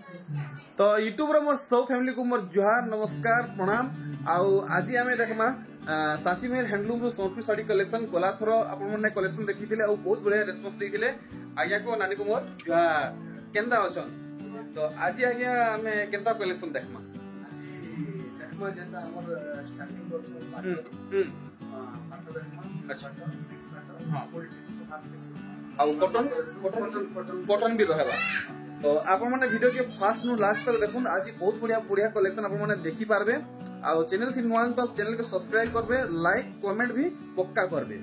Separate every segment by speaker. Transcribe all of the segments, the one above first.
Speaker 1: तो यूट्यूब रो मोर सब फैमिली को मोर जुहार नमस्कार प्रणाम। आउ आज आमे देखमा सांची मेर हैंडलूम रो सोनपुर साड़ी कलेक्शन कोला थरो आपन मने कलेक्शन देखिथिले और बहुत बढ़िया रेस्पॉन्स देथिले। आज्ञा को नानी को मोर जुहार केंदा अछन। तो आज आज्ञा हमें केंदा कलेक्शन देखमा
Speaker 2: देखमा जेंदा हमर स्टार्टिंग वर्ष अच्छा हां पॉलिटिक्स को हाथ में
Speaker 1: और कॉटन भी रहेगा। तो आप मैंने वीडियो के फास्ट नु लास्ट तक देखुन। आज बहुत बढ़िया बढ़िया कलेक्शन आप मैंने देखि पारबे। आ चैनल थी नुआन तो चैनल के सब्सक्राइब करबे, लाइक कमेंट भी पक्का करबे।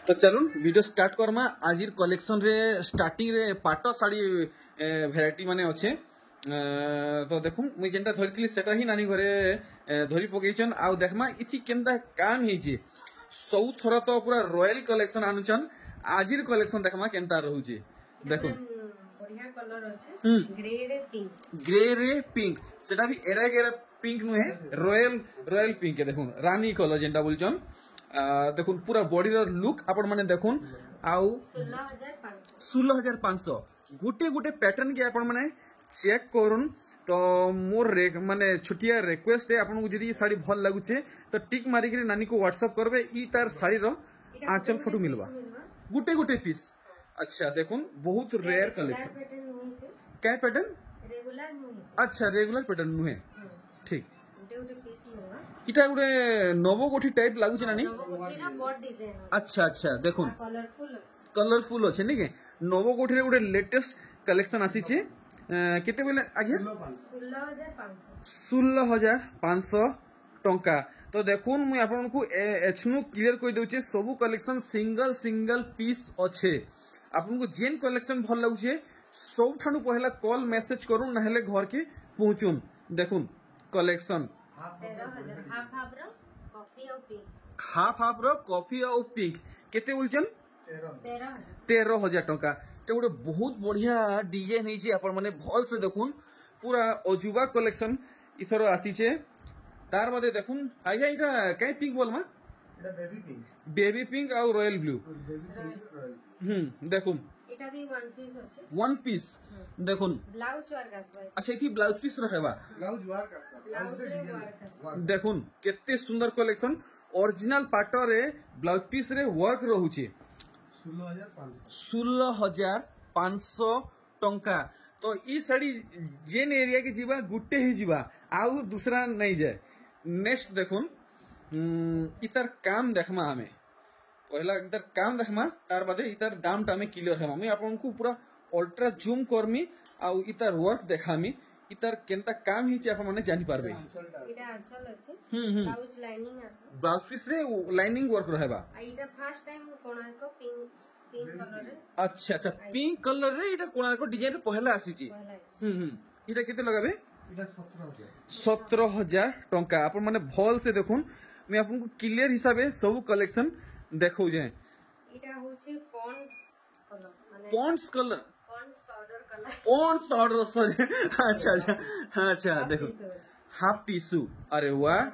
Speaker 1: तो चलो वीडियो स्टार्ट करमा। आज कलेक्शन रे स्टार्टिंग रे पाटो साड़ी भेराइटी माने अच्छे। तो देखू मुझे जेनटा धरी सेटा ही नानी घरे धरी पकईचन। आउ देखमा इथि केनता काम हेची सब थोड़ा तो पूरा रॉयल कलेक्शन आनुचन। आज कलेक्शन देखमा केनता रहउची देखो
Speaker 3: बढ़िया कलर अछि ग्रे रे पिंक
Speaker 1: सेटा भी एरा गेरा पिंक नुहे रॉयल पिंक के देखो रानी कलर जेनटा बोलचन। देखुन पूरा बॉडी लुक आपण माने देखुन। आउ 16,500 गुटे गुटे पैटर्न के आपण माने चेक करुन। तो मोर माने छोटिया रिक्वेस्ट है आपन को जदी साड़ी भल लागुचे तो टिक मारी के नानी को व्हाट्सएप करबे। ई तार साड़ी रो आंचल फोटो मिलबा गुटे गुटे पीस। अच्छा देखुन बहुत रेयर कलेक्शन क्या पैटर्न
Speaker 3: रेगुलर नुही।
Speaker 1: अच्छा रेगुलर पैटर्न नुहे ठीक। इटा गुटे नवो कोठी टाइप लागु छै नानी। अच्छा अच्छा देखुन कलरफुल अछि नै के नवो कोठी रे गुटे लेटेस्ट कलेक्शन आसी छै। केते बोले आगे 16,500 टंका। तो देखुन मुई आपन को एचनु क्लियर कोइ दउ छै सब कलेक्शन सिंगल पीस अच्छे। आपन को जेन कलेक्शन भल लागु छै सब ठानु पहला कॉल मैसेज करू नहले घर के पहुंचुन। देखुन कलेक्शन हाफ रो कॉफी और पिंक केते बोलचन 13,000 टंका। तो गोटे बहुत बढ़िया डिजाइन है आपण माने भल से देखुन पूरा अजुबा कलेक्शन इथर आसी छे। तार मधे देखुन आज्ञा इटा काय पिंक बोलमा
Speaker 2: एटा
Speaker 1: बेबी पिंक और रॉयल ब्लू देखुन
Speaker 3: एटा भी वन पीस अछि
Speaker 1: वन पीस देखुन
Speaker 3: ब्लाउज वर्क आसबा।
Speaker 1: अच्छा इथि ब्लाउज पीस रहेबा
Speaker 2: ब्लाउज वर्क आसबा
Speaker 1: देखुन केते सुंदर कलेक्शन ओरिजिनल पाटो रे ब्लाउज पीस रे वर्क रहउची 16,500 टंका। तो ई साड़ी जेन एरिया के जीवा गुट्टे ही जीवा आउ दूसरा नहीं जाए। नेक्स्ट देखुन इतर काम देखमा हमें पहला इतर काम देखमा तार बादे इतर दाम टा में क्लियर हेमा। मैं आपन को पूरा अल्ट्रा जूम करमी आउ इतर वर्क देखामी इतर केनता काम ही आपण माने जानि पारबे।
Speaker 3: इटा आंचल अछि ब्लाउज लाइनिंग आसे
Speaker 1: ब्लाउज पीस रे लाइनिंग वर्क रहेबा।
Speaker 3: इटा first time Konark pink colour रे
Speaker 1: अच्छा पिंक कलर रे इटा कोणार्क डिजाइन पहला आसी छि। इटा केते लगाबे
Speaker 2: इटा
Speaker 1: 17,000 टंका। आपण माने भल से देखुन मैं आपन को क्लियर हिसाबे सब कलेक्शन देखौ जे।
Speaker 3: इटा होछि
Speaker 1: Pond's colour
Speaker 3: Pond's
Speaker 1: powder sorry अच्छा देखो हाफ टिश्यू अरे वाह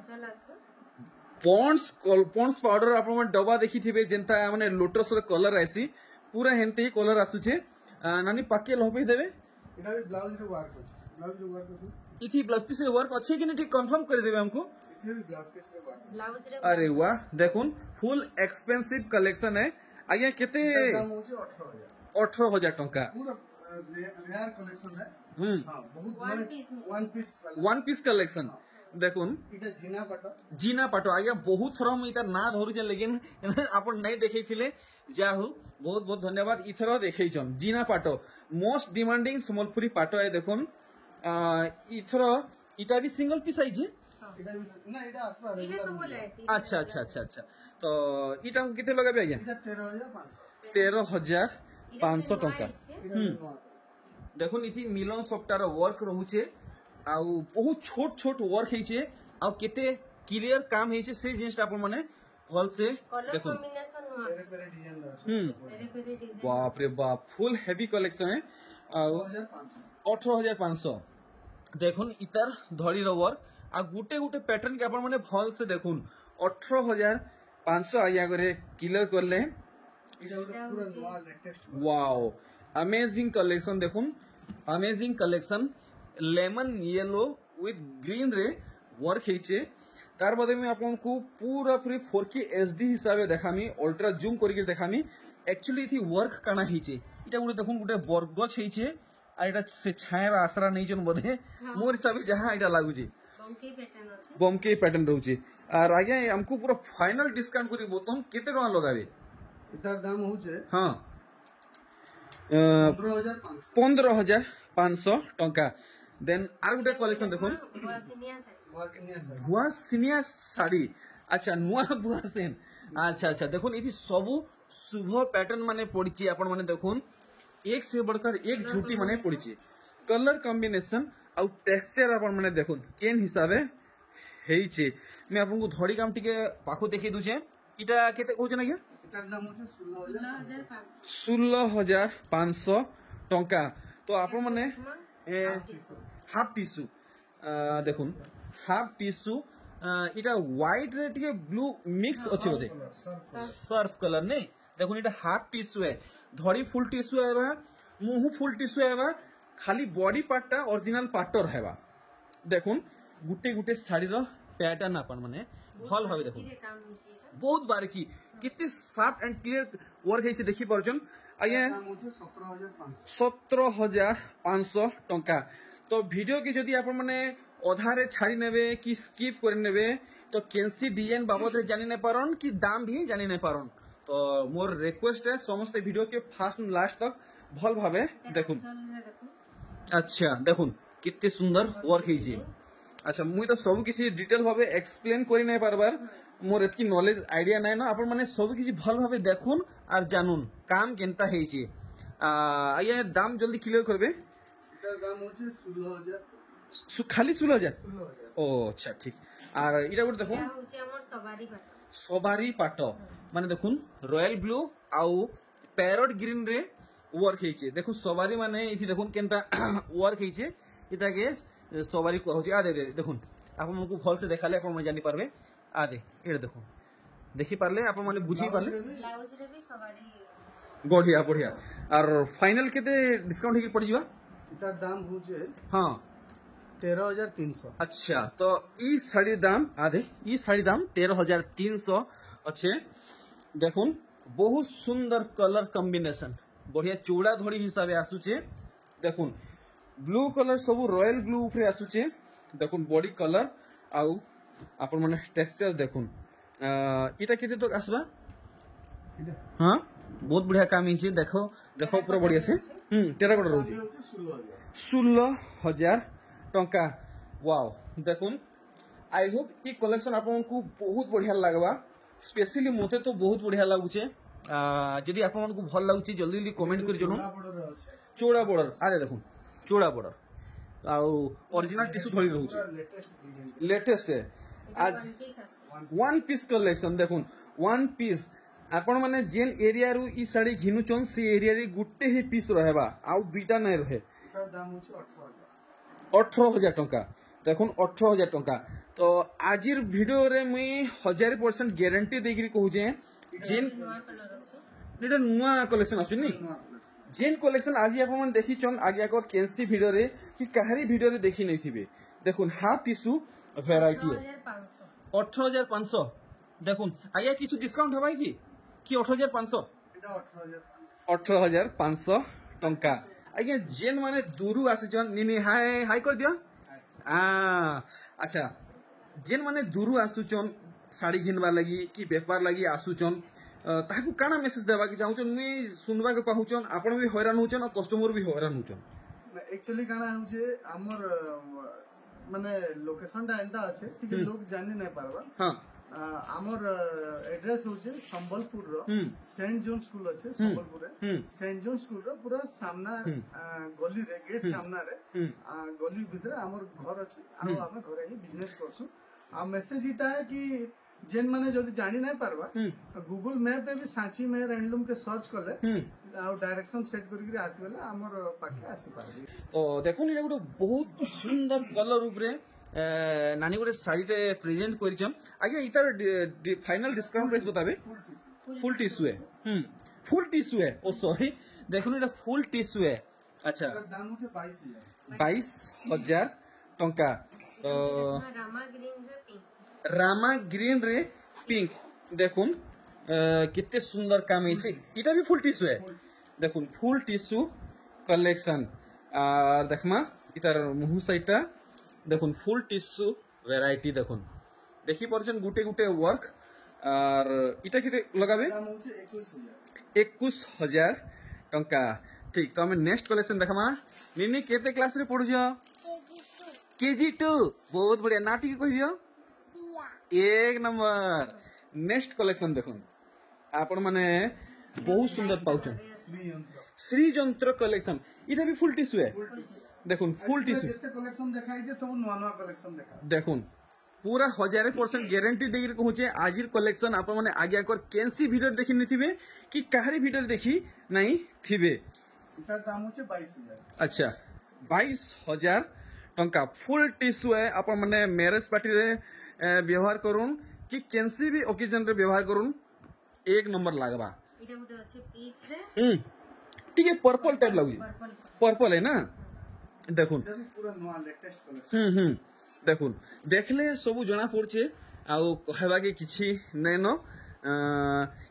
Speaker 1: पॉन्ड्स पाउडर आपण मन डबा देखि थिबे जेंता माने लोटस रे कलर आसी पूरा हेंते कलर आसु छे। नानी पाके लहबे देबे
Speaker 2: इटा भी ब्लाउज रे वर्क अछि
Speaker 1: इथि ब्लाउज पीस रे वर्क अछि कि नहीं ठीक कंफर्म कर देबे हमको।
Speaker 2: इथे भी ब्लाउज पीस रे वर्क
Speaker 3: ब्लाउज रे
Speaker 1: अरे वाह देखुन फुल एक्सपेंसिव कलेक्शन है। आज्ञा केते
Speaker 2: दाम होछि
Speaker 1: 18,000 टंका
Speaker 2: पूरा रेयर कलेक्शन है। हां बहुत
Speaker 1: वन पीस कलेक्शन देखुन
Speaker 2: इटा
Speaker 1: जीना पाटो आज्ञा बहुत थोड़ा हम इता ना धरु छै लेकिन आपण नहीं देखै थिले जाहु बहुत बहुत धन्यवाद। इथरो देखै छन जीना पाटो मोस्ट डिमांडिंग सम्बलपुरी पाटो है। देखुन इथरो इटा भी सिंगल पीस आई जे
Speaker 2: इटा भी ना इटा आसबा
Speaker 1: अच्छा तो इटा किते लगाबे आज्ञा
Speaker 2: इटा
Speaker 1: 13,500 टंका। देखुन इथि मिलन सफ्टार वर्क रहउचे आउ बहुत छोट वर्क हेचे आउ केते क्लियर काम हेचे से जिनिस आपण माने भल से
Speaker 3: कलर
Speaker 1: देखो
Speaker 3: कॉम्बिनेशन हुआ
Speaker 2: तेरे तेरे डिजाइन আছে
Speaker 3: पेरे पेरे डिजाइन
Speaker 1: बाप रे बाप फुल हेवी कलेक्शन है
Speaker 2: 2500
Speaker 1: 18,500 देखुन इतार धड़ी वर्क आ गुटे गुटे पैटर्न के आपण माने भल से देखुन 18,500 आया करे क्लियर करले
Speaker 2: এটা পুরো নয়া লেটেস্ট
Speaker 1: वाओ अमेजिंग कलेक्शन देखुन amazing collection lemon yellow with green रे वर्क हेचे तार बाद में आपको पूरा पूरी 4K HD हिसाब से देखामी अल्ट्रा जूम करके देखामी एक्चुअली थी वर्क काना हेचे इटा गुटे देखुन गुटे बरगछ हेचे आ इटा से छायर आसरा नहीं जन बोधे मोर हिसाब से जहां इटा लागु छे
Speaker 3: बंकी पैटर्न আছে
Speaker 1: बमके पैटर्न रहउचे और आगे हमको पूरा फाइनल डिस्काउंट करी बोतम केते टका लगाबे
Speaker 2: এটার দাম হচ্ছে
Speaker 1: हां
Speaker 2: 15500
Speaker 1: 15,500 टंका देन आर गुटे कलेक्शन देखुन
Speaker 3: वासिनिया से
Speaker 2: ওয়াসিনিয়া স্যার
Speaker 1: भुआ सिनिया साड़ी अच्छा नुआ भुआ सेन अच्छा अच्छा देखुन इति सबु शुभ पैटर्न माने पड़िछि आपण माने देखुन एक से बढ़कर एक झूठी माने पड़िछि कलर कॉम्बिनेशन आउ टेक्सचर आपण माने देखुन केन हिसाबे हेइछि मैं आपनको धड़ी काम टिके पाखो देखि दुछे इटा केते कहू ना क्या
Speaker 2: এটার দাম হচ্ছে 16500
Speaker 3: 16500
Speaker 1: 16,500 टंका तो आपण माने हाफ टिश्यू देखुन हाफ टिश्यू इटा व्हाइट रे टिके ब्लू मिक्स अछि बोधे सर्फ कलर नहीं देखुन इटा हाफ टिश्यू है धड़ी फुल टिश्यू है मुंह फुल टिश्यू है खाली बॉडी पार्टटा ओरिजिनल पार्टर हेबा देखुन गुटे गुटे साड़ी रो पैटर्न अपन माने भल भाबे देखुन
Speaker 3: किरे काम होची
Speaker 1: बहुत बारीकी कितने साफ एंड क्लियर वर्क है देखी पार्छन आज्ञा
Speaker 2: দাম হচ্ছে 17500
Speaker 1: 17,500 टंका तो वीडियो के जदि आपण माने अधारे छाड़ी नेबे कि स्किप कर नेबे तो केंसी डिजाइन बाबद रे जानि नै पारन कि दाम भी जानि नै पारन तो मोर रिक्वेस्ट है समस्त वीडियो के फास्ट लास्ट तक भल भाबे देखुन
Speaker 3: चल देखो
Speaker 1: अच्छा देखुन कितने सुंदर वर्क है अच्छा मुई तो सब किसी डिटेल भाबे एक्सप्लेन करि नै पारबार मोर एतकी नॉलेज आइडिया नै ना आपण माने सब किसी भल भाबे देखुन और जानून काम केनता हेछि आया दाम जल्दी क्लियर करबे
Speaker 2: এটার দাম হচ্ছে 16000
Speaker 1: खाली 16,000
Speaker 2: 16000
Speaker 1: ओ अच्छा ठीक और इटा गुटे देखुन
Speaker 3: या होची हमर सवारी पाट
Speaker 1: सबारी पाट माने देखुन रॉयल ब्लू आउ पैरट ग्रीन रे वर्क हेचे देखुन सवारी माने इथि देखुन केनता वर्क हेचे इटा के सवारी को होची आ दे देखुन आपन मनको भल से देखाले आपन मन जानि पारबे आ दे एटा देखुन देखि पारले आपन माने बुझी पारले
Speaker 3: ब्लाउज रे भी सवारी
Speaker 1: बढ़िया बढ़िया और फाइनल केते डिस्काउंट हेकी पड़ जिवा
Speaker 2: এটার দাম হচ্ছে
Speaker 1: हां
Speaker 2: 13300
Speaker 1: अच्छा तो ई शाड़ी दाम आधे ई शाड़ी दाम 13,300 अच्छे देखुन बहुत सुंदर कलर कॉम्बिनेशन बढ़िया चूड़ा धड़ी हिसाब से आसुचे देखुन ब्लू कलर सब रॉयल ब्लू ऊपर आसुचे देखुन बॉडी कलर आउ आपण माने टेक्सचर देखुन इटा केते तक आसबा
Speaker 2: এটা
Speaker 1: हां बहुत बढ़िया काम हिचे देखो देखो पूरा बढ़िया से टेराकोटा रहउचे
Speaker 2: হচ্ছে 16000
Speaker 1: 16,000 टंका वाओ देखुन आई होप ये कलेक्शन आपको बहुत बढ़िया लगवा स्पेशली मते तो बहुत बढ़िया लगुचे यदि आपको भल लगुचे जल्दी जल्दी कमेंट कर जरूर
Speaker 2: বড় বড় আছে
Speaker 1: चौड़ा बॉर्डर आरे देखुन चौड़ा बॉर्डर आउ ओरिजिनल टिश्यू धरी रहउचे
Speaker 2: লেটেস্ট ডিজাইন
Speaker 1: लेटेस्ट है आज
Speaker 3: वन पीस আছে
Speaker 1: वन पीस कलेक्शन देखुन वन पीस आपण माने जेन एरिया रु ई साड़ी घिनुचन से एरिया रे गुट्टे ही पीस रहबा आउ दुईटा नै रहे
Speaker 2: এটার দাম হচ্ছে 18000
Speaker 1: 18,000 टंका देखुन 18,000 टंका तो आजिर वीडियो रे मुई 1000% गारंटी देगिरी कहूजे जेन
Speaker 3: नवा कलर আছে
Speaker 1: एटा नुआ कलेक्शन आछी नी जेन कलेक्शन आज आपण मन देखि चन आगे आकर केंसी वीडियो रे कि काहरी वीडियो रे देखि नै थिबे देखुन हाफ टिश्यू वैरायटी है
Speaker 3: 18500
Speaker 1: 18,500 देखुन आया किछु डिस्काउंट हबाई कि 18,500
Speaker 2: এটা 18500
Speaker 1: 18,500 टंका आज्ञा जेन माने दूरु आसिचन निनी हाय हाय कर दियो अच्छा जेन माने दूरु आसुचन साड़ी घिनवा लगी कि व्यापार लगी आसुचन ताकू काना मेसेज देबा कि चाहूचन मुई सुनबा के पाहुचन आपण भी हैरान होचन और कस्टमर भी हैरान होचन
Speaker 2: एक्चुअली काना होचे हमर माने लोकेशनटा एंता আছে कि लोग जानि नै पारबा
Speaker 1: हां
Speaker 2: আমার এড্রেস হচ্ছে সম্বলপুর সেন্ট জন স্কুল আছে সম্বলপুরে সেন্ট জন স্কুল র পুরা সামনা গলি রে গেট সামনা রে গলি ভিতরে আমার ঘর আছে আর আমি ঘরে হি বিজনেস করছু আর মেসেজ ইটা है कि जेन माने जदी जानी नहीं पारबा गूगल मैप पे भी सांची में हैंडलूम के सर्च कले आ डायरेक्शन सेट करके आसीबेला हमर पाखे आसी पारबी।
Speaker 1: तो देखो ये गोटे बहुत सुंदर कलर उपरे नानी गोटे शाढ़ीटे प्रेजेंट करिछन आगे इतार फाइनल डिस्काउंट प्राइस बताबे। फुल टिश्यू है फुल टिश्यू है ओ सॉरी देखो ये फुल टिश्यू है। अच्छा
Speaker 2: दाम होचे 22,000
Speaker 1: 22,000 टंका। तो
Speaker 3: रामा ग्रीन रे पिंक
Speaker 1: रामा ग्रीन रे पिंक देखुन कितने सुंदर काम है इटा भी फुल टिश्यू है देखुन फुल टिश्यू कलेक्शन और देखमा इतार मुहु साइटा देखुन फुल टिश्यू वैरायटी देखुन देखि परछन गुटे गुटे वर्क और इटा किते लगाबे
Speaker 2: दाम होचे 21,000
Speaker 1: 21,000 टंका। ठीक तो हमें नेक्स्ट कलेक्शन देखमा निनी केते क्लास रे पढुछ KG2 बहुत बढ़िया नाटी के कहि दियो एक नंबर। नेक्स्ट कलेक्शन देखुन आपण माने बहुत सुंदर पाउछन श्री जंत्र कलेक्शन इटा भी फुल टिश्यू है देखुन फुल टिश्यू
Speaker 2: जेते कलेक्शन देखाई जे सब नवा नवा कलेक्शन देखा
Speaker 1: देखुन पूरा 1000% गारंटी देगी कहूचे आजिर कलेक्शन आपण माने आगे कर केनसी वीडियो देखि नि थिबे कि काहरी वीडियो देखि नहीं थिबे।
Speaker 2: इतार दाम होचे 22,000
Speaker 1: अच्छा 22,000 टंका फुल टिश्यू है आपण माने मैरिज पार्टी रे व्यवहार करूं कि केनसी भी ओकेजन रे व्यवहार करूं एक नंबर लागबा।
Speaker 3: इटा गुटे अछि पीच रे
Speaker 1: ठीक है पर्पल टाइप लागु
Speaker 3: पर्पल
Speaker 1: पर्पल है ना देखुन
Speaker 2: इटा भी पूरा नवा लेटेस्ट कलेक्शन
Speaker 1: देखुन देखले सब जना पड़छे आउ कहबा के किछि नै न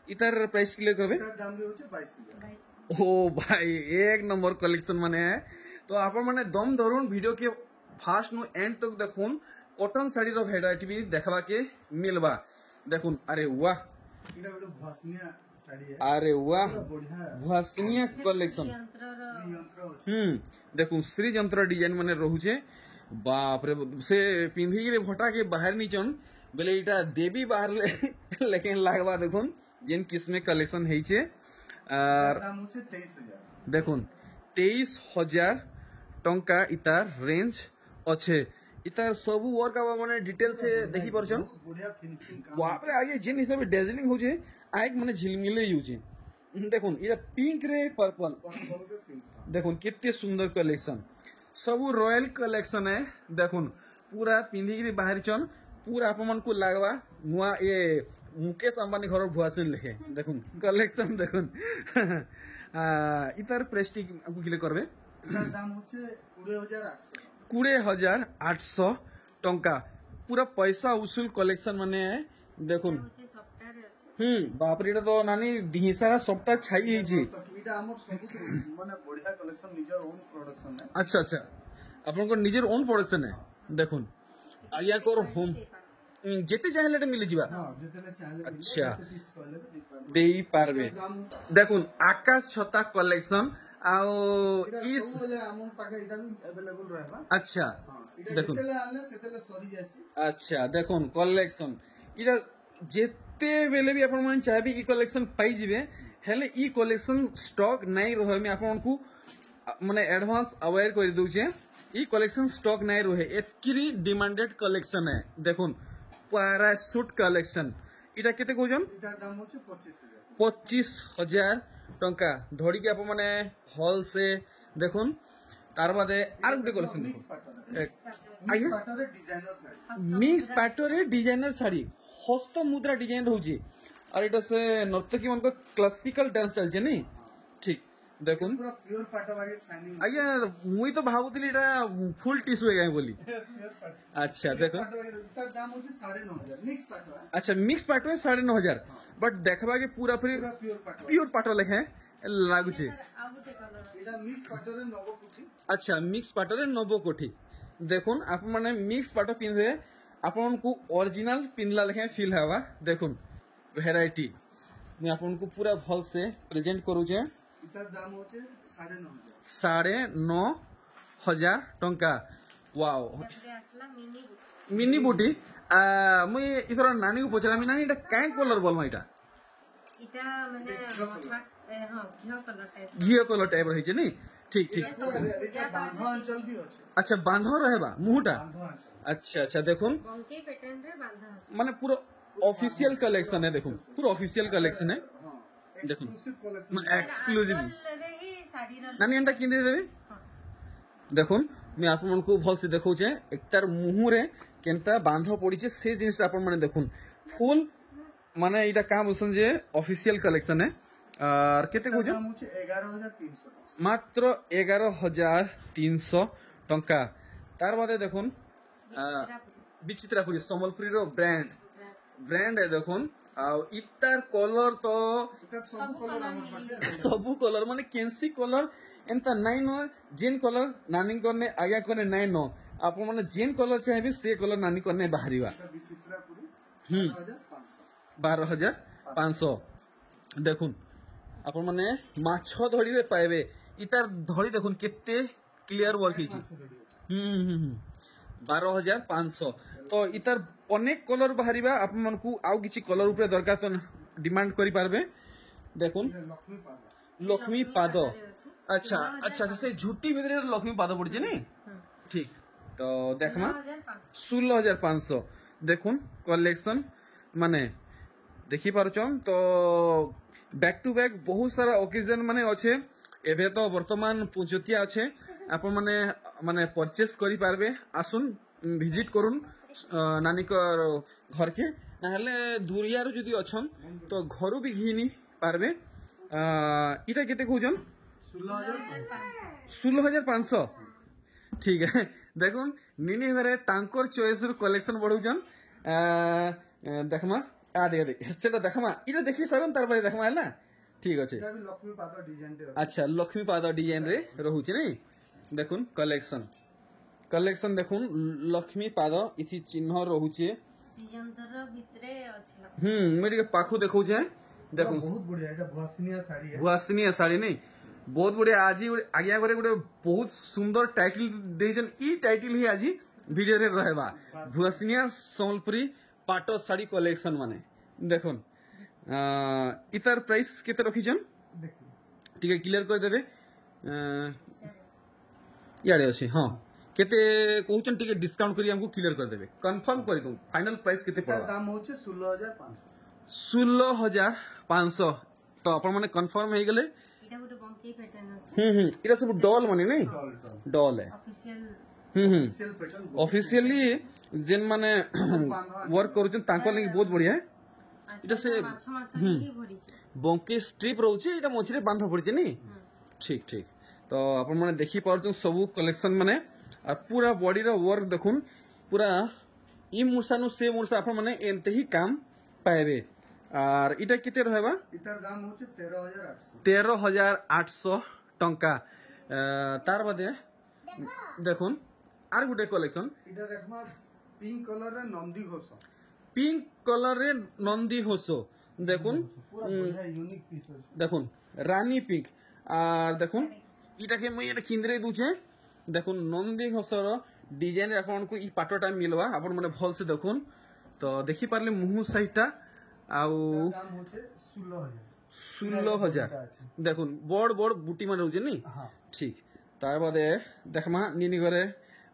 Speaker 1: इतार प्राइस क्लियर करबे।
Speaker 2: इतार दाम भी होचे 22,000
Speaker 1: ओ भाई एक नंबर कलेक्शन माने है तो आपण माने दम धरुन वीडियो के फास्ट नु एंड तक देखुन कॉटन साड़ी रो वैरायटी भी देखबा के मिलबा देखुन अरे वाह
Speaker 2: इटा बडो भासनिया साड़ी है
Speaker 1: अरे वाह
Speaker 2: पूरा बढ़िया
Speaker 1: भसनिया कलेक्शन
Speaker 3: यंत्र रो
Speaker 2: यंत्र होचे
Speaker 1: देखुन श्री जंत्र डिजाइन माने रहुचे बाप रे से पिंधी रे भटा के बाहर नीचन बेले इटा देवी बाहर लेकिन लागबा देखुन जेन किस्मे कलेक्शन हेइचे और
Speaker 2: दाम होचे 23,000
Speaker 1: देखुन 23,000 टंका इतार रेंज अच्छे इतार सब वर्क आबा माने डिटेल से देखि परछन
Speaker 2: बढ़िया फिनिशिंग काम
Speaker 1: बाप रे आगे जेन हिसाब डेजलिंग होजे आइक माने झिलमिले यूजे देखुन इटा पिंक रे पर्पल देखुन कितने सुंदर कलेक्शन सब रॉयल कलेक्शन है देखुन पूरा पिंधी बाहर चन पूरा अपन को लागवा नुआ ये मुकेश अंबानी घर भुआसिन लिखे देखुन कलेक्शन देखुन इतार प्रेस्टिज आपको किले करबे
Speaker 2: इतार दाम होचे 20,800
Speaker 1: 20,800 टंका पूरा पैसा उसूल कलेक्शन माने देखुन
Speaker 3: होचे सॉफ्टवेयर अछि
Speaker 1: बाप रे तो नानी दिहिसारा सबटा छाई हेई छी
Speaker 2: तो इटा हमर सब माने बढ़िया कलेक्शन निजर ओन प्रोडक्शन है
Speaker 1: अच्छा अच्छा अपन को निजर ओन प्रोडक्शन है देखुन आया कर होम जेते चाहे मिली जीवा
Speaker 2: हां जेतेले चाहे
Speaker 1: अच्छा।
Speaker 2: पीस कहले देखबा
Speaker 1: देई पारबे
Speaker 2: दाम
Speaker 1: देखुन आकाश छता कलेक्शन आओ
Speaker 2: इटा
Speaker 1: इस
Speaker 2: सब बोले हमन पाके इटा भी अवेलेबल रहबा
Speaker 1: अच्छा
Speaker 2: हां इटा
Speaker 1: देखुन।
Speaker 2: जेतेले आनले सेतेले सरी जासी
Speaker 1: अच्छा देखुन कलेक्शन इटा जेते बेले भी अपन मन चाहे ई कलेक्शन पाई जिवे हेले ई कलेक्शन स्टॉक नहीं रहे में अपन को माने एडवांस अवेयर कर दूचे ई कलेक्शन स्टॉक नहीं रहे एतकी डिमांडेड कलेक्शन है देखुन पैराशूट कलेक्शन इटा केते कोजन
Speaker 2: इटार दाम होचे 25,000
Speaker 1: 25,000 टंका धड़ी के आप माने हॉल से देखुन तार बादे आर गुटे कलेक्शन
Speaker 2: मिक्स पाटर
Speaker 1: आगे
Speaker 2: मिक्स पाटर डिजाइनर साड़ी
Speaker 1: मिक्स पैटरे डिजाइनर साड़ी हस्त मुद्रा डिजाइन रहउची और इटा से नर्तकी मन को क्लासिकल डांस चलजे नहीं ठीक देखुन
Speaker 2: पूरा प्योर पाटर वाइट शाइनिंग
Speaker 1: आज्ञा मुई तो भाबुतली इटा फुल टिश्यू है बोली
Speaker 2: प्योर पाटर
Speaker 1: अच्छा देखो
Speaker 2: इतार दाम होचे 9,500 मिक्स पाटर
Speaker 1: अच्छा मिक्स पैटरे 9,500 बट देखबा के पूरा फिर
Speaker 2: पूरा प्योर पाटर
Speaker 1: प्योर पाटो लेखे लागु छे
Speaker 3: आ गुटे कलर
Speaker 2: इटा मिक्स पाटर रे नव कुटी
Speaker 1: अच्छा मिक्स पाटरे 90 कोठी देखुन आप माने मिक्स पाटो पिंधे आपन को ओरिजिनल पिनला लेखे फील हवा देखुन वैरायटी मैं आपन को पूरा भल से प्रेजेंट करू छे
Speaker 2: इतार दाम होचे 9,500
Speaker 1: 9,500 टंका वाओ
Speaker 3: ताପରେ आसला मिनी गुटे
Speaker 1: मिनी बुटी मुई इथर नानी को पचरा मी नानी इटा काई कलर बोलमा इटा
Speaker 3: इटा माने मठा हां घियो कलर टाइप
Speaker 1: घियो कलर टाइप रही छे नी ठीक ठीक
Speaker 2: इटा बांधो अंचल भी होचे
Speaker 1: अच्छा बांधो रहेबा मुहुटा
Speaker 2: बांधो अंचल
Speaker 1: अच्छा अच्छा देखुन
Speaker 3: बंके पैटर्न रे बांधा अछि
Speaker 1: माने पूरा ऑफिशियल कलेक्शन है देखो पूरा ऑफिशियल कलेक्शन है देखो
Speaker 2: एक्सक्लूसिव कलेक्शन
Speaker 1: एक्सक्लूसिव
Speaker 3: ରେ ହିଁ ଶାଢୀର
Speaker 1: नानी एंटा किंदे देबे देखुन मैं आप मन को भल से देखौचे एक तार मुंह रे केनता बांध पड़ी से जिनिस आप माने देखुन फुल माने इटा काम बोलसन जे ऑफिशियल कलेक्शन है और केते कहउछ
Speaker 2: दाम होचे 11300
Speaker 1: मात्र 11300 टंका तार बादे देखुन विचित्रापुरी संबलपुरी रो ब्रांड है देखुन आ इतार कलर तो
Speaker 2: इतर सब कलर हमर पाटे
Speaker 1: सबु कलर माने केंसी कलर एंता नाइ न जेन कलर नानी करने आज्ञा करने नाइ न आप माने जेन कलर चाहिए से कलर नानी करने बाहरिवा
Speaker 2: विचित्रापुरी
Speaker 1: 12500 देखुन आप माने माछ धड़ी रे पाइबे इतार धड़ी देखुन केते क्लियर वर्क हिची 12500 तो इतार अनेक कलर बाहरिबा आप मन को आउ किछि कलर ऊपर दरकार तो डिमांड करि पारबे देखुन लक्ष्मी पाद अच्छा अच्छा से झुटी भीतर लक्ष्मी पाद पड़ছে नी ठीक तो देखमा 16500 देखुन कलेक्शन माने देखि पारछन तो बैक टू बैक बहुत सारा ओकेजन माने अच्छे एबे तो वर्तमान पुंजतिया अच्छे आप माने माने परचेस करि पारबे आसुन विजिट करुन नानी घर के नाहले दूरिया रो जदी अछन तो घरु भी घिनी पारबे इटा केते कहउजन 16500 ठीक है देखुन निनी घरे तांकर चॉइस रो कलेक्शन बढ़उजन देखमा आ दे सेटा देखमा इटा देखि सारन तार बारे देखमा हैला ठीक अछि
Speaker 2: लक्ष्मी पाद डिजाइन रे
Speaker 1: अच्छा लक्ष्मी पाद डिजाइन रे रहउछि नै देखुन कलेक्शन देखुन लक्ष्मी पाद इथि चिन्ह रहउछि
Speaker 3: ସିଜନ୍ତର ଭିତରେ ଅଛି
Speaker 1: मेरे पाखु देखौ छे देखो
Speaker 2: बहुत बढ़िया एटा भुआसनिया साड़ी है
Speaker 1: भुआसनिया साड़ी नहीं बहुत बढ़िया आज आज्ञा करे गोटे बहुत सुंदर टाइटल देजन ई टाइटल ही आज वीडियो रे रहबा भुआसनिया संबलपुरी पाटो साड़ी कलेक्शन माने देखुन इतर प्राइस केते रखिजन
Speaker 2: देखो
Speaker 1: ठीक है क्लियर कर देबे याडे अछि हां केते कहउचन ठीक है डिस्काउंट करी हमको क्लियर कर देबे कंफर्म कर दूं फाइनल प्राइस केते पड़बा
Speaker 2: दाम होचे 16500
Speaker 1: 16500 तो अपन माने कंफर्म हे गेले
Speaker 3: ଏଇଟା ଗୋଟେ ବଙ୍କେଇ ପ୍ୟାଟର୍ନ ଅଛି
Speaker 1: इटा सब डॉल माने नहीं डॉल है
Speaker 3: ଅଫିସିଆଲ
Speaker 2: सेल पैटर्न
Speaker 1: ऑफिशियली जेन माने वर्क करूचन तांको लागि बहुत बढ़िया है इटा से
Speaker 3: ମାଛ ମାଛ ହେଇକି ଭରିଛି
Speaker 1: बंके स्ट्रिप रहउची इटा मछरे बांध पड़चे नी ठीक ठीक तो अपन माने देखि पारछन सब कलेक्शन माने और पूरा बॉडी रो वर्क देखुन पूरा ई मुरसानु से मुरसा अपन माने एंते ही काम पाएबे और इटा केते रहबा
Speaker 2: इतर दाम होचे 13800
Speaker 1: 13800 टंका तार बादे देखुन आर गुटे कलेक्शन
Speaker 2: इधर देखमा पिंक कलर रे नंदी घोष
Speaker 1: पिंक कलर रे नंदी घोष देखुन
Speaker 2: पूरा बढ़िया यूनिक पीस है
Speaker 1: देखुन रानी पिंक और देखुन इटा के मैं एटा किंदरे दूचे देखुन नंदी घोषर डिजाइन आपन को ई पाटोटा मिलवा आपन माने भल से देखुन तो देखि पारले मुंह साइडटा आउ
Speaker 2: दाम होचे 16000
Speaker 1: 16000 देखुन बड़ बड़ बुटी माने होजे नी
Speaker 2: हां
Speaker 1: ठीक तार बादे देखमा निनी घरे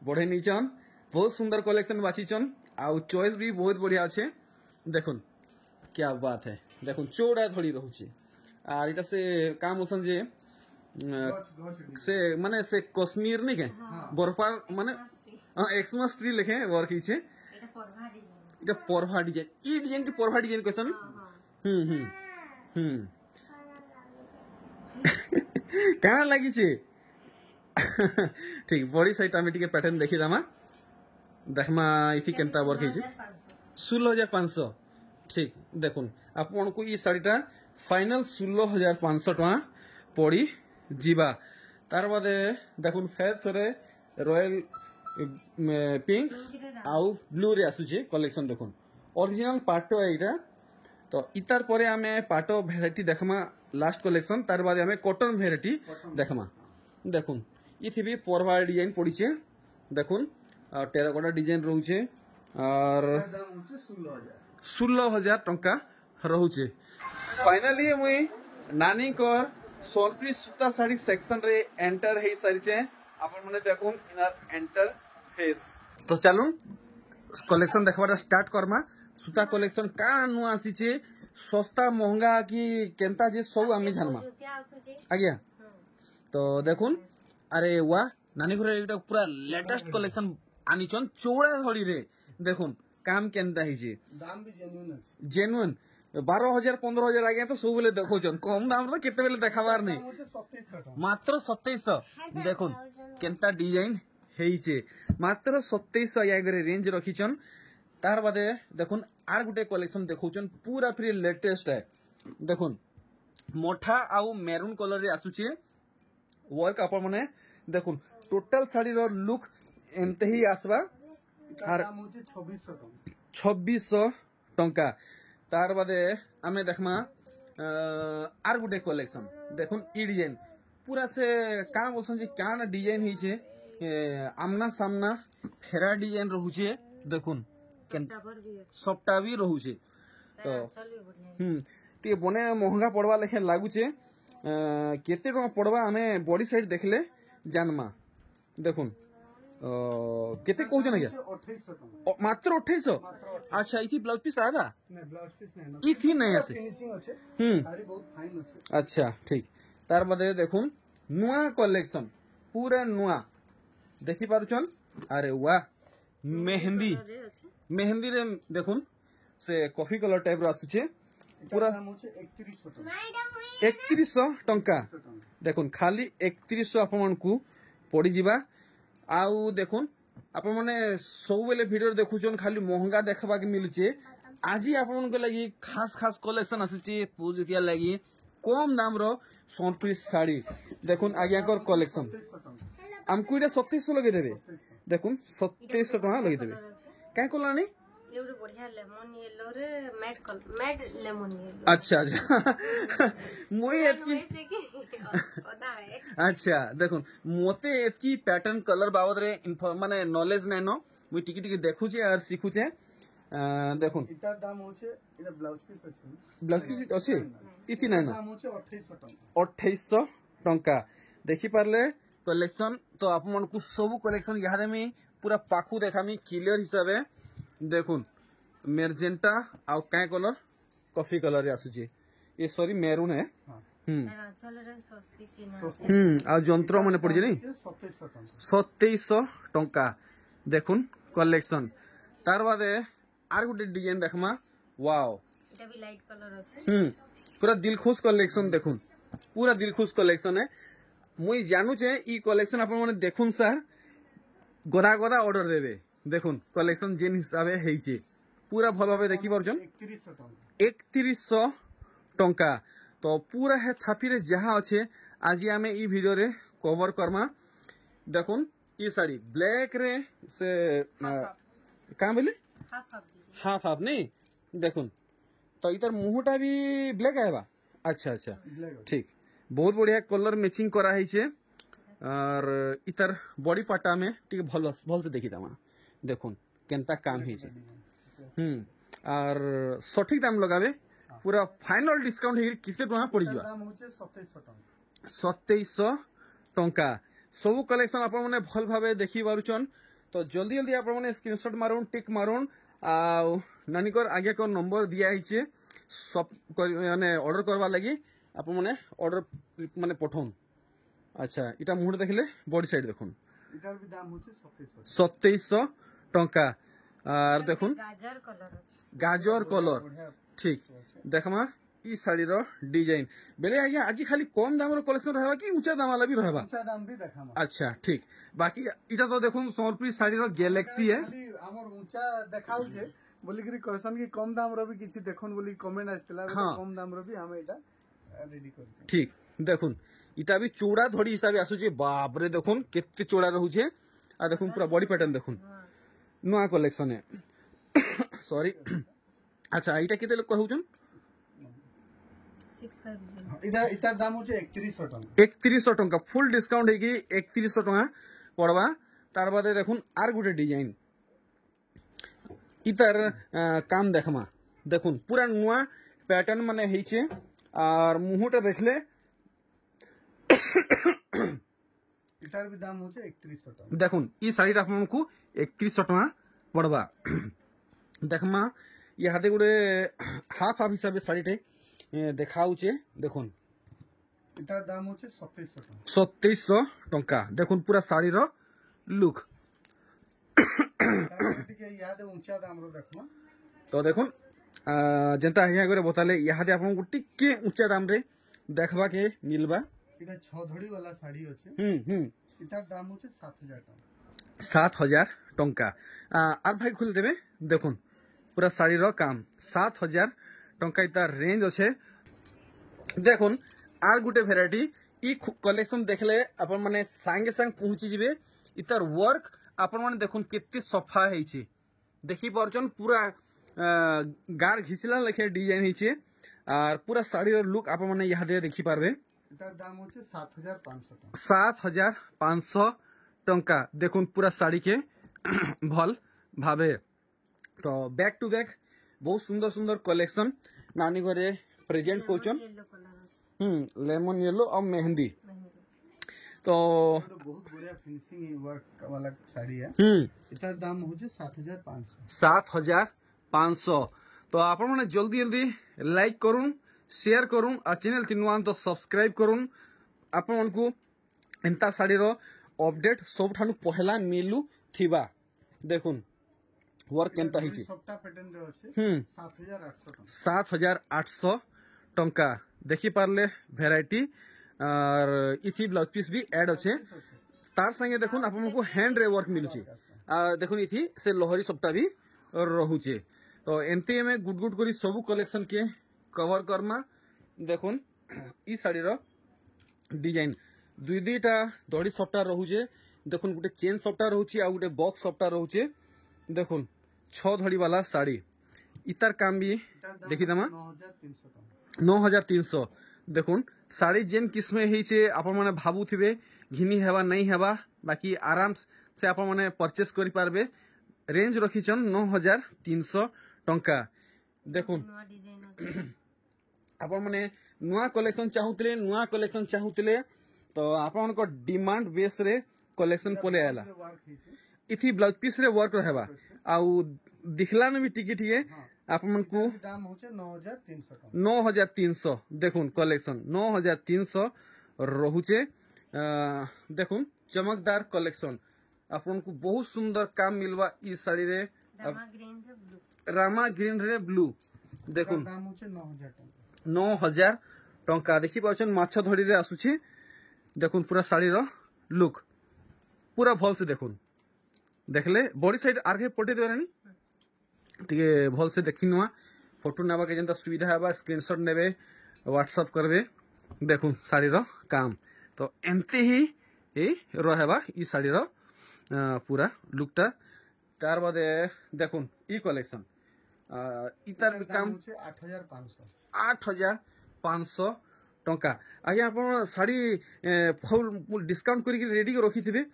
Speaker 1: बढ़े नीचन बहुत सुंदर कलेक्शन बाछीचन आउ चॉइस भी बहुत बढ़िया अच्छे देखुन क्या बात है देखुन चौड़ा थोड़ी रहउची आर इटा से काम होसन जे से माने से कश्मीर नहीं के बर्फार माने एक्समस ट्री लिखे वर्क हिचे
Speaker 3: ଏଇଟା ପର୍ଭା ଡିଜାଇନ
Speaker 1: इटा परभा डिजाइन ई डिजाइन के परभा डिजाइन क्वेश्चन कहाँ लगी छे ठीक बॉडी साइड आमे टिके पैटर्न देखि दामा देखमा इथि केनता वर्क हिचे 16500 ठीक देखुन आपन को ई साड़ीटा फाइनल 16500 टका पड़ी जीवा तार बादे देखुन फेर थोरे रॉयल पिंक आउ ब्लू रे आसुचे कलेक्शन देखुन ओरिजिनल पाटो एटा तो इतार परे आमे पाटो वेराइटी देखमा लास्ट कलेक्शन तार बादे आमे कॉटन वेराइटी देखमा देखुन इथि भी परवा डिजाइन पड़ीचे देखुन टेराकोटा डिजाइन रहउचे और
Speaker 2: दाम होचे 16000
Speaker 1: 16,000 टंका रहउचे फाइनली मुई नानी को सोलप्री सूता साड़ी सेक्शन रे एंटर हे सारिचे अपन माने देखुन इनर एंटर फेस तो चलूं कलेक्शन देखबार स्टार्ट करमा सूता कलेक्शन का नुआ आसीचे सस्ता महंगा कि केनता जे सब आमे जानमा
Speaker 3: जुतिया आସୁଛି
Speaker 1: आज्ञा तो देखुन अरे वाह नानी घर एक पूरा लेटेस्ट कलेक्शन आनीचन चौड़ा धड़ी रे देखुन काम केनता हिजे
Speaker 2: दाम भी जेन्युइन अछि
Speaker 1: जेन्युइन 12,000 15,000 आज्ञा तो सब बेले देखौचन कम दाम रे केते बेले देखाबार नहीं
Speaker 2: मुझे 2700 टका
Speaker 1: मात्र 2700 देखुन केनता डिजाइन हेइचे मात्र 2700 आज्ञा करे रेंज रखिचन तार बादे देखुन आर गुटे कलेक्शन देखौचन पूरा फ्री लेटेस्ट है देखुन मोठा आउ मेरून कलर रे आसुचे वर्क आपण माने देखुन टोटल साड़ी रो लुक एमते ही आसबा
Speaker 2: इतार दाम होचे 2600 टका
Speaker 1: 2600 टंका तार बादे आमे देखमा आर गुटे कलेक्शन देखुन ई डिजाइन पूरा से का बोलसन जे काना डिजाइन हिचे आमना सामना फेरा डिजाइन रहुचे देखुन
Speaker 3: टावर भी ଅଛି
Speaker 1: सबटा भी रहुचे तो
Speaker 3: चल भी बढ़िया
Speaker 1: टे बने महंगा पड़वा लेखे लागुचे केते टका पड़वा हमें बॉडी साइड देखले जानमा देखुन केते कहू ना क्या
Speaker 2: 2800 टका
Speaker 1: मात्र 2800 अच्छा इथि ब्लाउज पीस आबा
Speaker 2: ने ब्लाउज पीस ने ना
Speaker 1: इथि नहीं आसे
Speaker 2: फिनिशिंग अछि साड़ी बहुत फाइन अछि
Speaker 1: अच्छा ठीक तार बादे देखुन नुआ कलेक्शन पूरा नुआ देखि पारुचन अरे वाह मेहंदी
Speaker 3: रे ଅଛି
Speaker 1: मेहंदी रे देखुन से कॉफी कलर टाइप रो आसुचे पूरा
Speaker 2: दाम होचे 3100 टका
Speaker 1: 3100 टंका
Speaker 2: 3100 टका
Speaker 1: देखुन खाली 3100 आपण मानकू पड़ी जिबा आउ देखुन आपण माने सब बेले वीडियो देखुचन खाली महंगा देखबा के मिलुचे आजी आपण मन के लागि खास खास कलेक्शन आसुचे पूजितिया लागि कम दाम रो सोनपीस साड़ी देखुन आज्ञा कर कलेक्शन
Speaker 2: 2700 टका
Speaker 1: हमको इटा 2700 लगे देबे
Speaker 2: 2700
Speaker 1: देखुन 2700 टका लगे देबे काय कोलानी
Speaker 3: एवढे बढ़िया लेमन येलो रे मैट लेमन येलो
Speaker 1: अच्छा अच्छा मुई एतकी
Speaker 3: वैसे की ओदा है
Speaker 1: अच्छा देखुन मोते एतकी पैटर्न कलर बाबद रे माने नॉलेज नै न मुई टिकी टिकी देखुचे और सिखुचे देखुन
Speaker 2: इतार दाम होचे इना ब्लाउज पीस अछि
Speaker 1: ब्लाउज पीस अछि इति नै न
Speaker 2: दाम होचे 2800 टका
Speaker 1: 2800 टंका देखि पारले कलेक्शन तो आप मन को सब कलेक्शन यहाँ देमी पूरा पाखु देखामी क्लियर हिसाबे देखुन मेरजेंटा आउ काय कलर कॉफी कलर रे आसुची ये सॉरी मेरून है
Speaker 3: चल रे सस्ती चिन्ह
Speaker 1: आ जंत्र मने पड़ जे
Speaker 2: 2700 टका
Speaker 1: 2700 टंका देखुन कलेक्शन तार बादे आर गुटे डिजाइन देखमा वाओ
Speaker 3: এটা भी लाइट कलर আছে
Speaker 1: पूरा दिल खुश कलेक्शन देखुन पूरा दिल खुश कलेक्शन है मुई जानू चे ई कलेक्शन आपण माने देखुन सर गदा गदा ऑर्डर देबे देखुन कलेक्शन जेन हिसाबे हेइचे पूरा भल भाबे देखि परछन
Speaker 2: 3100 टका
Speaker 1: 3100 टंका तो पूरा है थापी रे जहां अच्छे आज आमे ई वीडियो रे कवर करमा देखुन ई साड़ी ब्लैक रे से का बोले
Speaker 3: हाफ हाफ दीजिए
Speaker 1: हाफ हाफ नहीं देखुन तो इधर मुहटा भी ब्लैक आएगा अच्छा अच्छा
Speaker 2: ब्लैक
Speaker 1: ठीक बहुत बढ़िया कलर मैचिंग करा है छे और इतर बॉडी पाटा में ठीक भल भल से देखी दामा देखुन केनता काम ही छे और सठिक दाम लगावे पूरा फाइनल डिस्काउंट हे किते टका पड़ी जवा
Speaker 2: दाम होचे 2700 टका
Speaker 1: 2700 टंका सब कलेक्शन आपण माने भल भाबे देखि बारुचन तो जल्दी जल्दी आपण माने स्क्रीनशॉट मारुन टिक मारुन आ नानीकर आगे को नंबर दिया हिचे सब माने ऑर्डर करबा लागि आपण माने ऑर्डर माने पठौन अच्छा इटा मुहर देखले बॉडी साइड देखुन
Speaker 2: इतार भी दाम होचे 2700
Speaker 1: 2700 टंका और देखुन
Speaker 3: गाजर कलर আছে
Speaker 1: गाजर कलर
Speaker 2: बढ़िया
Speaker 1: ठीक देखमा ई साड़ी रो डिजाइन बेले आज्ञा आज खाली कम दाम रो कलेक्शन रहबा कि ऊंचा दाम वाला भी रहबा
Speaker 2: अच्छा दाम भी देखामा
Speaker 1: अच्छा ठीक बाकी इटा तो देखुन सोनपुरी साड़ी रो गैलेक्सी है
Speaker 2: खाली हमर ऊंचा देखाउ छे बोली कि क्वेश्चन की कम दाम रो भी किछि देखन बोली कमेंट आस्तिला
Speaker 1: हाँ।
Speaker 2: कम दाम रो भी हम एटा रेडी करछे
Speaker 1: ठीक देखुन इटा भी चौड़ा धड़ी हिसाब आसुचे बाप रे देखुन केते चौड़ा रहउचे आ देखुन पूरा बॉडी पैटर्न देखुन नया कलेक्शन है सॉरी अच्छा इटा केते लोग कहउचन
Speaker 3: 650
Speaker 2: इतार दाम होचे 3100 टका
Speaker 1: 3100 टंका फुल डिस्काउंट है कि 3100 टका पड़वा तार बादे देखुन आर गुटे डिजाइन इतर काम देखमा देखुन पूरा नुआ पैटर्न माने हेइचे और मुहटा देखले
Speaker 2: इतार भी दाम होचे 3100 टका
Speaker 1: देखुन ई साड़ी आपको 3100 टका पड़वा देखमा इहादे गुटे हाफ हाफ हिसाब से शाड़ी देखाऊे देखुन
Speaker 2: इतार दाम होचे 2700 टका
Speaker 1: 2700 टंका देखुन पूरा शाड़ी रो लुक
Speaker 2: टिके याद ऊंचा दाम रो देखमा
Speaker 1: तो देखुन जनता हिया करे बताले इहादे आपन को टिके ऊंचा दाम रे देखबा के मिलबा
Speaker 2: इटा 6 धड़ी वाला साड़ी अछि इतार दाम होचे 7000 टका
Speaker 1: 7000 टंका आर भाई खुल देबे देखुन पूरा शाड़ी रो काम 7000 टंका इतार रेंज अच्छे देखुन are Gute variety E collection देखले अपन माने संगे संग पहुंची जिवे इतार वर्क अपन माने देखुन केते सफा हेछि देखि परचन पूरा गार घिचला लेखे डिजाइन हेछि और पूरा शाड़ी रो लुक अपन माने यहां दे देखि पारबे
Speaker 2: इतार दाम होचे 7500 टका
Speaker 1: 7500 टंका देखुन पूरा शाड़ी के भल भावे तो बैक टू बैक बहुत सुंदर सुंदर कलेक्शन नानी घरे प्रेजेंट कोचन
Speaker 3: येलो कलर अछि
Speaker 1: लेमन येलो और मेहंदी तो
Speaker 2: बहुत बढ़िया फिनिशिंग वर्क वाला साड़ी है इतार दाम होचे 7500
Speaker 1: 7500 तो आप मैंने जल्दी जल्दी लाइक करूँ शेयर करूँ और चैनल तीन तो सब्सक्राइब करूँ आपण को एंता शाड़ी रो अपडेट सब ठानु पहला मिलू थिबा देखुन वर्क केनता हिची
Speaker 2: सबटा पैटर्न रे अछि 7800 टका
Speaker 1: 7800 टंका देखि पारले भेराइटी और इथि ब्लाउज पीस भी ऐड अच्छे तार संगे देखुन आपन को हैंड रे वर्क मिलुची देखुन इथि से लोहरी सबटा भी रहुचे तो एंते में गुड गुड करी सब कलेक्शन के कवर करमा देखुन ई साड़ी रो डिजाइन दुई दुईटा दड़ी सबटा रहुचे देखुन गुटे चेन सबटा रहुची आ गुटे बॉक्स सबटा रहुचे देखुन 6 धड़ी वाला साड़ी इतार काम भी देखि दमा
Speaker 2: 9300 टका
Speaker 1: 9300 देखुन साड़ी जेन किस्म हेचे आपण माने भाबुथिबे घिनी हेबा नहीं हेबा बाकी आराम से आपण माने परचेस करि पारबे रेंज रखिचन 9300 टंका देखुन
Speaker 3: नवा डिजाइन अछि
Speaker 1: आपण माने नुआ कलेक्शन चाहुतले तो आपण को डिमांड बेस रे कलेक्शन पले आला
Speaker 2: वर्क हिचे
Speaker 1: इथि ब्लाउज पीस रे वर्क रहबा आउ दिखला न भी टिकट हिए आपण को
Speaker 2: दाम होचे 9300 टका
Speaker 1: 9300 देखुन कलेक्शन 9300 रहुचे देखुन चमकदार कलेक्शन आपन को बहुत सुंदर काम मिलवा ई साड़ी रे
Speaker 3: रामा ग्रीन रे ब्लू
Speaker 1: देखुन
Speaker 2: दाम होचे 9000 टका
Speaker 1: 9000 टंका देखि पाछन माछ धड़ी रे आसुची देखुन पूरा साड़ी रो लुक पूरा भल से देखुन देखले बॉडी साइड आगे पटे देरानी टिके भल से देखि नुआ फोटो नेबा के जनता सुविधा हेबा स्क्रीनशॉट नेबे व्हाट्सएप करबे देखुन साड़ी रो काम तो एमती ही रहेबा ई साड़ी रो पूरा लुकटा तार बादे देखुन ई कलेक्शन इतार काम
Speaker 2: होचे 8500
Speaker 1: 8500 टंका आगे आप साड़ी फुल डिस्काउंट करके रेडी रखी थे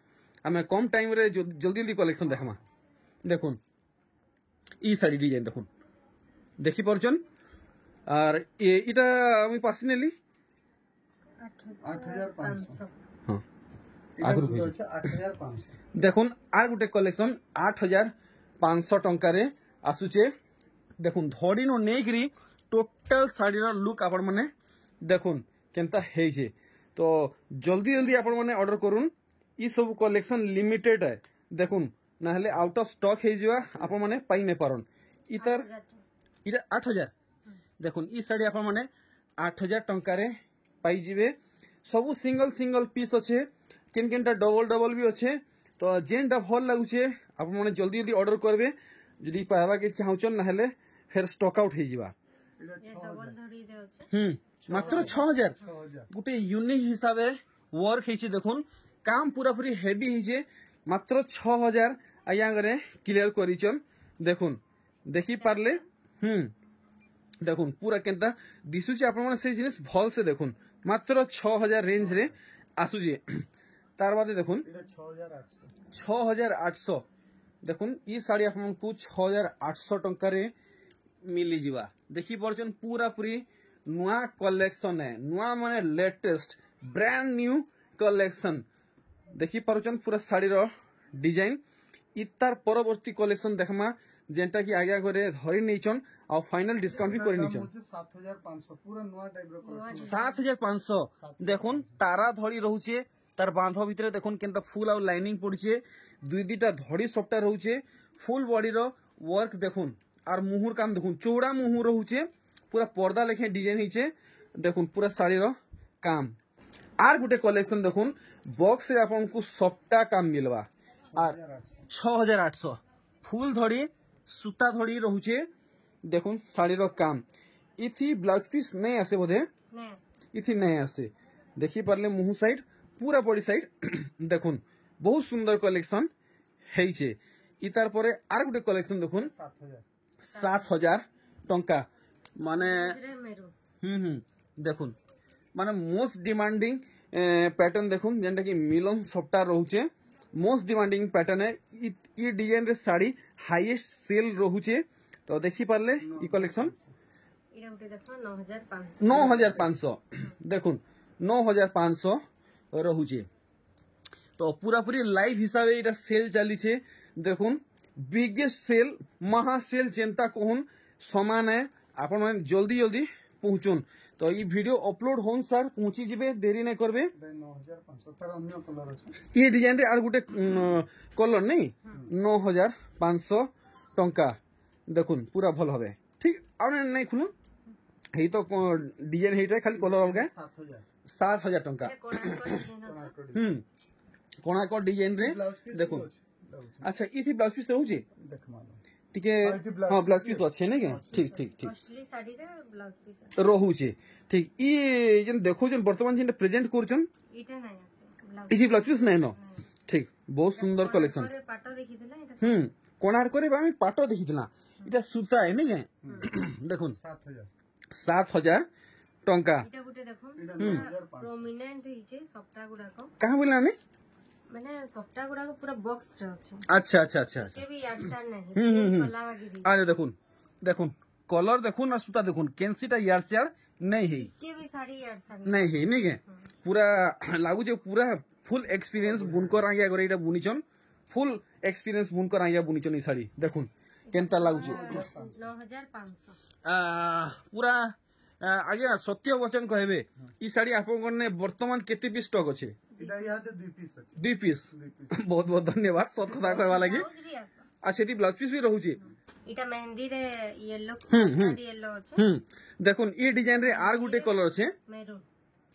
Speaker 1: आम कम टाइम रे जल्दी जल्दी कलेक्शन देखमा देखुन ई साड़ी डिजाइन देखुन देखि परचन और इटा আমি পাসি নেলি
Speaker 2: 8500
Speaker 1: हां
Speaker 2: आगु होचे 8500
Speaker 1: देखुन आर गुटे कलेक्शन 8500 टंका रे आसुचे देखुन धड़ी नो नेगरी टोटल साड़ी रो लुक आपण माने देखुन केनता हेजे तो जल्दी जल्दी आपण माने ऑर्डर करूँ ई सब कलेक्शन लिमिटेड है देखुन ना हेले आउट ऑफ स्टॉक हे जिवा आपण माने पाई नै पारन इतर इटा 8000 देखुन ई साड़ी आपण माने 8000 टंका रे पाई जिवे सब सिंगल सिंगल पीस अच्छे केन केनटा डबल डबल भी अच्छे तो जेनटा भल लागुचे आपण माने जल्दी जल्दी ऑर्डर करबे जदी पावा के चाहउचन ना हेले फिर स्टॉक आउट हे जिवा
Speaker 3: डबल धड़ी रे अछि
Speaker 1: मात्र 6000 गुटे यूनिक हिसाबे वर्क हेछि देखुन काम पूरा पूरी हेवी हिजे मात्र 6000 आया गरे क्लियर करिचन देखुन देखि पारले देखुन पूरा केनता दिसुचे आपण माने से जिनिस भल से देखुन मात्र 6000 रेंज रे आसुजे तार बादे देखुन 6800 देखुन ई साड़ी आपण को 6800 टंका रे मिली जिवा देखि परचन पूरा पूरी नुआ कलेक्शन है नुआ माने लेटेस्ट ब्रांड न्यू कलेक्शन देखि परचन पूरा साड़ी रो डिजाइन इतार परवर्ती कलेक्शन देखमा जेनटा कि आगे करे धरी नैचन आ फाइनल डिस्काउंट भी कर नैचन
Speaker 2: 7500 पूरा नया टाइप रो कलेक्शन
Speaker 1: 7500 देखुन तारा धड़ी रहूचे तार बांध भितर देखुन केनता फुल आ लाइनिंग पड़चे दुई दुईटा धड़ी सबटा रहूचे फुल बॉडी रो वर्क देखुन आर मुहुर काम देखुन चौड़ा मुहुर रहूचे पूरा पर्दा लेखे डिजाइन हिचे देखुन पूरा साड़ी रो काम आर गुटे कलेक्शन देखुन बॉक्स रे आपन को सबटा काम मिलवा आर 6800 फुल धड़ी सूता धड़ी रहूचे देखुन साड़ी रो काम इथि ब्लाउज पीस नहीं आसे बोधे इथि नहीं आसे देखि पारले मुहु साइड पूरा बॉडी साइड देखुन बहुत सुंदर कलेक्शन हेइचे इतार परे आर गुटे कलेक्शन देखुन 7000 टंका माने देखुन माने मोस्ट डिमांडिंग पैटर्न देखुन जेंटा कि मिलन सप्टा रहूचे मोस्ट डिमांडिंग पैटर्न है ई डिजाइन रे साड़ी हाईएस्ट सेल रहूचे तो देखि पारले ई कलेक्शन 9500 देखुन 9500 रहूचे तो पूरा पूरी लाइव हिसाब से इटा सेल चली छे देखुन बिगेस्ट सेल महा सेल जेंता कहून समान है आपण माने जल्दी जल्दी पहुंचुन तो ये वीडियो अपलोड होन सर पहुंची जिबे देरी नहीं करबे
Speaker 2: 9500 तार अन्य कलर अछि
Speaker 1: ये डिजाइन रे आर गुटे कलर नहीं 9500 टंका देखुन पूरा भल हबे ठीक आ नहीं खुलो हे तो डिजाइन हेटा खाली कलर अलगा 7000 टंका कोना को डिजाइन रे देखुन अच्छा इथि ब्लाउज पीस रहउची
Speaker 2: देखमा
Speaker 1: टिके हां ब्लाउज पीस अच्छे नहीं के ठीक ठीक ठीक
Speaker 3: कॉस्टली साड़ी रे ब्लाउज पीस
Speaker 1: रहउची ठीक ई जन देखो जन वर्तमान जिन प्रेजेंट करछन
Speaker 3: इटा नहीं आसे
Speaker 1: इथि ब्लाउज पीस नहीं न ठीक बहुत सुंदर कलेक्शन
Speaker 3: पाटो देखिथिला इटा
Speaker 1: कोणार्क रे आमी पाटो देखिथिला इटा सूता है नहीं के देखुन 7000 टंका
Speaker 3: इटा गुटे देखो प्रोमिनेंट हिचे सप्ताह गुडा को
Speaker 1: कहां बोलना ने
Speaker 3: माने सप्ताह गुडा को पूरा बॉक्स रे अछि
Speaker 1: अच्छा अच्छा अच्छा
Speaker 3: के भी यारसार नहीं कला वगैरह
Speaker 1: अरे देखुन देखुन कलर देखुन और सूता देखुन कैंसीटा यार से नहीं है
Speaker 3: के भी साड़ी यारसार
Speaker 1: नहीं है नहीं के पूरा लागू जे पूरा फुल एक्सपीरियंस बुनकर आगे अगर एटा बुनिचन फुल एक्सपीरियंस बुनकर आगे बुनिचन ई साड़ी देखुन केनता लागू जे
Speaker 3: 9500
Speaker 1: पूरा आगे सत्य वचन कहबे ई साड़ी आपन ने वर्तमान केते पीस स्टॉक अछि
Speaker 2: इटा याते 2 पीस अछि
Speaker 1: 2 पीस बहुत बहुत धन्यवाद सत कथा कहवा लागि आ सेती ब्लाउज पीस भी रहउची
Speaker 3: इटा मेहंदी रे येलो कस्टर्ड येलो अछि
Speaker 1: देखुन ई डिजाइन रे आर गुटे कलर अछि
Speaker 3: मेरून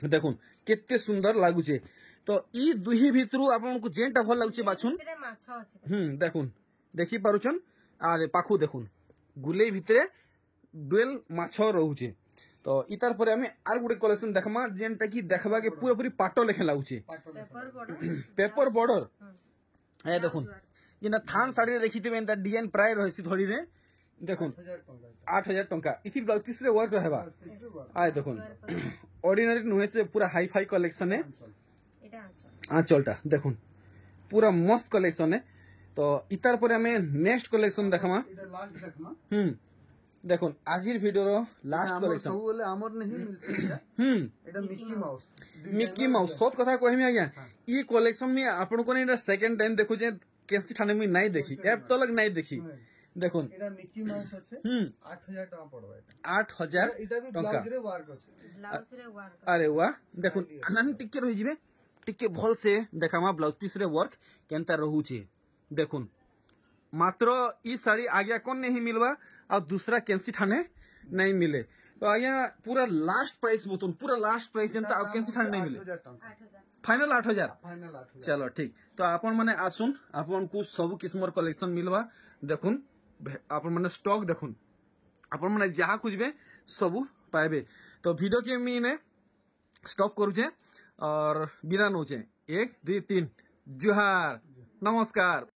Speaker 1: देखुन केते सुंदर लागु छे तो ई दुही भितरु आपन को जेंटा भल लागु छे बाछुन
Speaker 3: रे माछो अछि
Speaker 1: देखुन देखि पारुछन आरे पाखु देखुन गुले भितरे डुएल माछो रहउचे तो इतार परे हमें आर गुटे कलेक्शन देखमा जेंटा की देखबा के पूरा पूरी पाटो लेखे लागु छे पेपर बॉर्डर ए देखुन जेना थान साड़ी रे देखिते बेन डिजाइन प्राय रहसी धड़ी रे देखुन 8000 टंका इथि ब्लाउज पीस रे वर्क रहबा आय देखुन ऑर्डिनरी नुहे से पूरा हाई फाई कलेक्शन है आंचलटा देखुन पूरा मस्त कलेक्शन है तो इतार पर हमें नेक्स्ट कलेक्शन देखमा देखुन आजिर वीडियो रो लास्ट कलेक्शन
Speaker 2: सब बोले हमर नहीं मिलसे एटा मिक्की माउस
Speaker 1: सब कथा कहमी आज्ञा ई कलेक्शन में आपन को ने सेकंड टाइम देखु जे कैसी ठाने में नहीं देखी एप तो लग नहीं देखी देखुन
Speaker 2: एटा मिक्की माउस अछि 8000 टका पड़बा एटा
Speaker 1: 8000
Speaker 2: इटा भी ब्लाउज रे वर्क अछि
Speaker 3: ब्लाउज रे वर्क
Speaker 1: अरे वाह देखुन अनन टिके रहि जिवे टिके भल से देखामा ब्लाउज पीस रे वर्क केनता रहूचे देखुन मात्र ई साड़ी आगे कौन नहीं मिलवा और दूसरा कैंसी ठाने नहीं मिले तो आज्ञा पूरा लास्ट प्राइस बोतुन पूरा लास्ट प्राइस जनता और कैंसी ठाने नहीं मिले
Speaker 3: 8000
Speaker 1: फाइनल 8000
Speaker 2: फाइनल 8000
Speaker 1: चलो ठीक तो आपन माने आसुन आपन को सब किस्मर कलेक्शन मिलवा देखुन आपन माने स्टॉक देखुन आपन माने जहा खोजबे सब पाएबे तो वीडियो के मीने स्टॉप करूचे और विदा नोचे 1 2 3 जुहार नमस्कार।